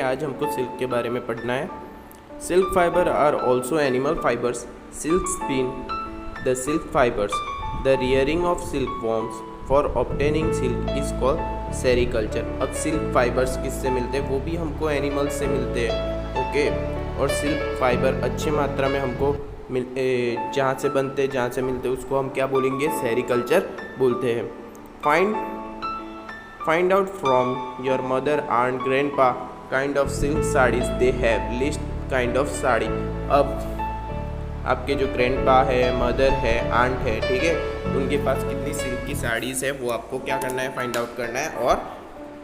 आज हमको सिल्क के बारे में पढ़ना है। Silk fibre are also animal fibres, silk spin, the silk fibres, the rearing of silk worms for obtaining silk is called sericulture. अब सिल्क फाइबर्स किससे मिलते हैं? वो भी हमको एनिमल से मिलते हैं, ओके। और सिल्क फाइबर अच्छी मात्रा में हमको जहाँ से बनते हैं, जहाँ से मिलते हैं, उसको हम क्या बोलेंगे? सेरिकल्चर बोलते हैं। Find out from your mother and grandpa kind of silk saris they have, list kind of sari. अब आपके जो ग्रैंडपा है, मदर है, आंट है, ठीक है, उनके पास कितनी सिल्क की साड़ीज़ है वो आपको क्या करना है? फाइंड आउट करना है और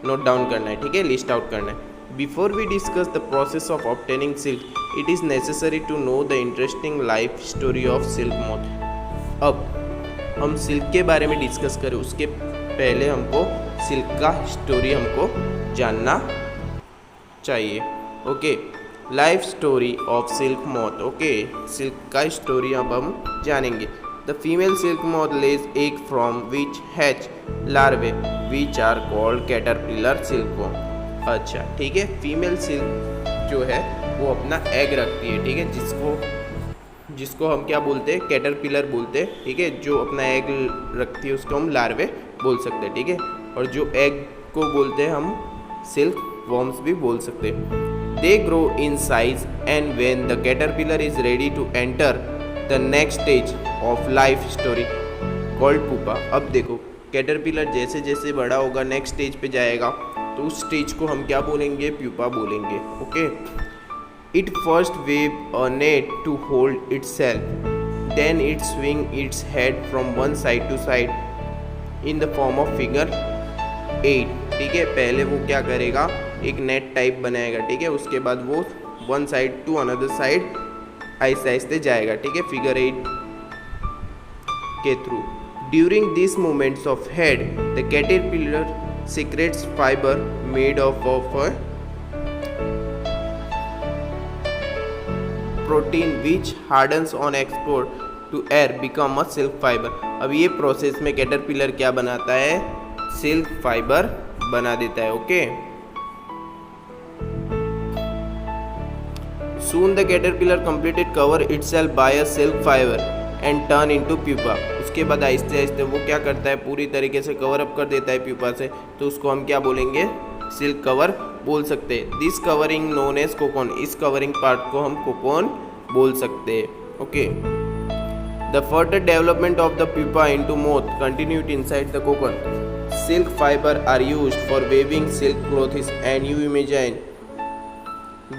नोट डाउन करना है, ठीक है, लिस्ट आउट करना है। Before we discuss the process of obtaining silk, it is necessary to know the interesting life story of silk moth. अब हम सिल्क के बारे में डिस्कस करें उसके पहले हमको सिल्क का स्टोरी हमको जानना चाहिए, okay. Life story of silk moth, okay. Silk का स्टोरी अब हम जानेंगे। The female silk moth lays egg from which hatch larvae which are called caterpillar silkworm. अच्छा, ठीक है, फीमेल सिल्क जो है वो अपना एग रखती है, ठीक है, जिसको हम क्या बोलते हैं? कैटरपिलर बोलते हैं, ठीक है। जो अपना एग रखती है उसको हम लार्वे बोल सकते हैं, ठीक है। और जो एग को बोलते हैं हम सिल्क वॉर्म्स भी बोल सकते हैं। They grow in size and when the caterpillar is ready to enter the next stage of life story called pupa। अब देखो, कैटरपिलर जैसे जैसे बड़ा होगा नेक्स्ट स्टेज पे जाएगा तो उस स्टेज को हम क्या बोलेंगे? प्यूपा बोलेंगे, okay. It first wave a net to hold itself, then it swing its head from one side to side in the form of figure 8, ठीक है। पहले वो क्या करेगा? एक नेट टाइप बनाएगा, ठीक है। उसके बाद वो one side to another side आहिस्ते आहिस्ते जाएगा, ठीक है, फिगर 8 के through. During this movements of head the caterpillar secretes fibre made of protein which hardens on export to air become a silk fibre. अब ये प्रोसेस में कैटरपिलर क्या बनाता है? सिल्क फाइबर बना देता है, okay. Soon the caterpillar completed cover itself by a silk fiber and turn into pupa। उसके बाद आहिस्ते आहिस्ते वो क्या करता है? पूरी तरीके से कवर अप कर देता है प्यूपा से, तो उसको हम क्या बोलेंगे? सिल्क कवर बोल सकते हैं। This covering known as cocoon, इस कवरिंग पार्ट को हम कोकोन बोल सकते हैं, okay. The further development of the pupa into moth continued inside the cocoon. Silk fibre are used for weaving silk cloths and you imagine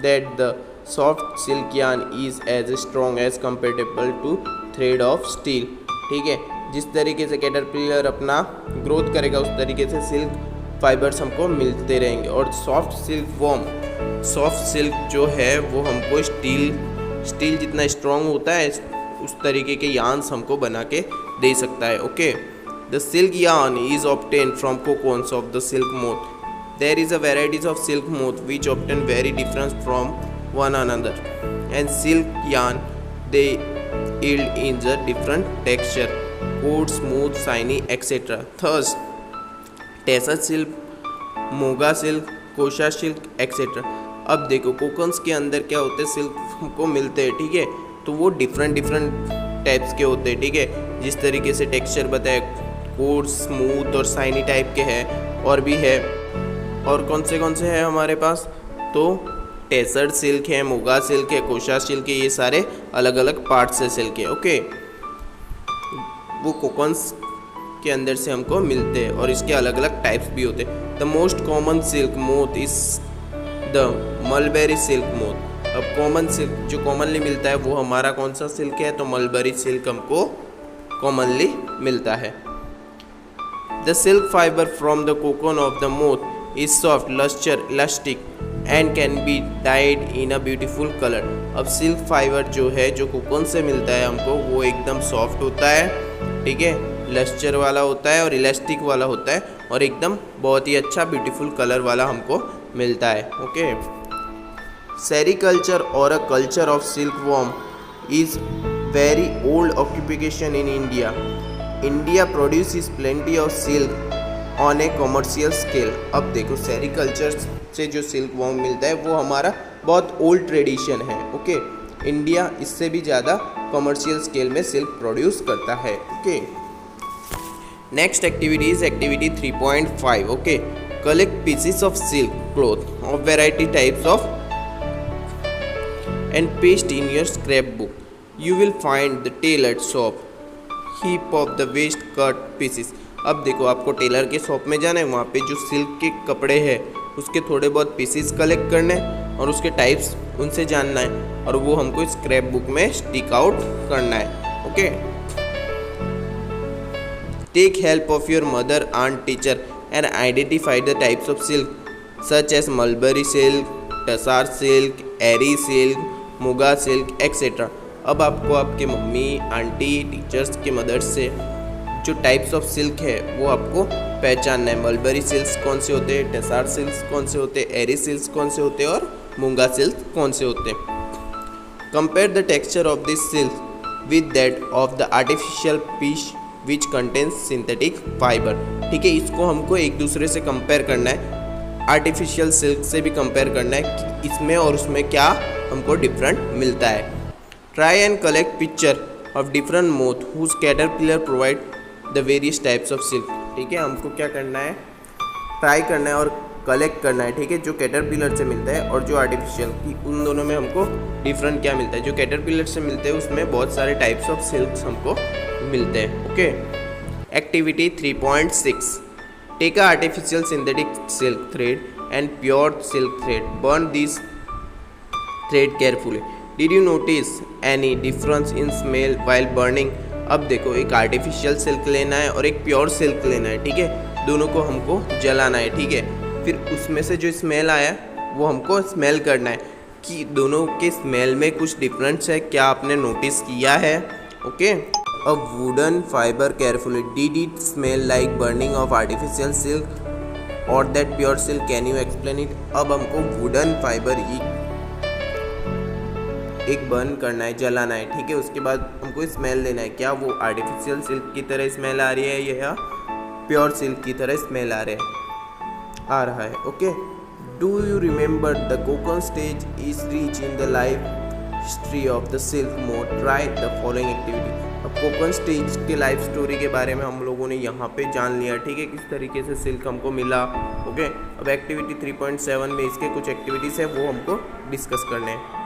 that the soft silk yarn is as strong as comparable to thread of steel, ठीक है। जिस तरीके से caterpillar अपना growth करेगा उस तरीके से सिल्क फाइबर्स हमको मिलते रहेंगे। और सॉफ्ट सिल्क जो है वो हमको स्टील जितना स्ट्रॉन्ग होता है उस तरीके के यार्न्स हमको बना के दे सकता है, okay. The silk yarn is obtain from cocoons of the silk moth. There is a varieties of silk moth which obtain very different from one another, and silk yarn they yield in a different texture, coarse, smooth, shiny, etc. Thus tessa silk, Muga silk, Kosa silk, etc. अब देखो, कोकन्स के अंदर क्या होते हैं? Silk हमको मिलते हैं, ठीक है, तो वो डिफरेंट टाइप्स के होते हैं, ठीक है। जिस तरीके से टेक्सचर बताया, कोर्स, स्मूथ और शाइनी टाइप के हैं, और भी है। और कौन से हैं हमारे पास? तो टेसर सिल्क है, मोगा सिल्क है, कोशा सिल्क है, ये सारे अलग अलग पार्ट से सिल्क है, ओके। वो कोकन्स के अंदर से हमको मिलते हैं और इसके अलग अलग टाइप्स भी होते हैं। The most common silk moth is the mulberry silk moth. अब कॉमन सिल्क जो कॉमनली मिलता है वो हमारा कौन सा सिल्क है? तो मलबेरी सिल्क हमको कॉमनली मिलता है। The silk fibre from the cocoon of the moth is soft, lustre, elastic and can be dyed in a beautiful colour. अब सिल्क फाइबर जो है जो कोकोन से मिलता है हमको वो एकदम सॉफ्ट होता है, ठीक है, लस्चर वाला होता है और इलास्टिक वाला होता है और एकदम बहुत ही अच्छा ब्यूटीफुल कलर वाला हमको मिलता है, ओके। सेरिकल्चर और a culture of silk worm is very old occupation in India. India produces plenty of silk on A commercial scale. अब देखो, सेरिकल्चर से जो सिल्क वॉर्म मिलता है वो हमारा बहुत ओल्ड ट्रेडिशन है। ओके, इंडिया इससे भी ज़्यादा कमर्शियल स्केल में सिल्क प्रोड्यूस करता है। Okay, next activity is activity 3.5। Okay, collect pieces of silk cloth of variety types of and paste in your scrapbook. You will find the tailored shop heap of the waste cut pieces. अब देखो, आपको Taylor के shop में जाना है, वहाँ पे जो सिल्क के कपड़े हैं उसके थोड़े बहुत पीसेस कलेक्ट करने हैं और उसके टाइप्स उनसे जानना है और वो हमको स्क्रैप बुक में स्टिक आउट करना है। Okay, take help of your mother aunt teacher and identify the types of silk such as mulberry silk, Tussar silk, Eri silk, Muga silk etcetera. अब आपको आपके मम्मी, आंटी, टीचर्स के मदर से जो टाइप्स ऑफ सिल्क है वो आपको पहचानना है। मलबरी सिल्क कौन से होते हैं, टसार सिल्क कौन से होते हैं, एरी सिल्क कौन से होते हैं और मुगा सिल्क कौन से होते हैं। Compare the texture of this silk with that of the artificial piece which contains synthetic fibre. ठीक है, इसको हमको एक दूसरे से कंपेयर करना है, आर्टिफिशियल सिल्क से भी कंपेयर करना है कि इसमें और उसमें क्या हमको डिफरेंट मिलता है। Try and collect picture of different moth whose caterpillar provide the various types of silk. ठीक है, हमको क्या करना है, ट्राई करना है और कलेक्ट करना है। ठीक है, जो कैटरपिलर से मिलता है और जो आर्टिफिशियल, उन दोनों में हमको डिफरेंट क्या मिलता है। जो कैटरपिलर से मिलते हैं उसमें बहुत सारे टाइप्स ऑफ सिल्क हमको मिलते हैं। Okay, activity 3.6 take a artificial synthetic silk thread and pure silk thread. Burn this thread carefully. Did you notice any difference in smell while burning? अब देखो, एक आर्टिफिशियल सिल्क लेना है और एक प्योर सिल्क लेना है। ठीक है, दोनों को हमको जलाना है। ठीक है, फिर उसमें से जो स्मेल आया वो हमको स्मेल करना है कि दोनों के स्मेल में कुछ डिफरेंस है, क्या आपने नोटिस किया है। Okay, a wooden fiber carefully. Did it smell like burning of artificial silk or that pure silk? Can you explain it? अब हमको वुडन फाइबर एक बर्न करना है, जलाना है। ठीक है, उसके बाद हमको स्मेल लेना है, क्या वो आर्टिफिशियल सिल्क की तरह स्मेल आ रही है या प्योर सिल्क की तरह स्मेल आ रहा है। Okay, do you remember the cocoon stage is reach in the life history of the silk moth? Try the following activity. अब कोकन स्टेज के लाइफ स्टोरी के बारे में हम लोगों ने यहाँ पे जान लिया। ठीक है, किस तरीके से सिल्क हमको मिला। ओके, अब एक्टिविटी 3.7 में इसके कुछ एक्टिविटीज़ है वो हमको डिस्कस करने हैं।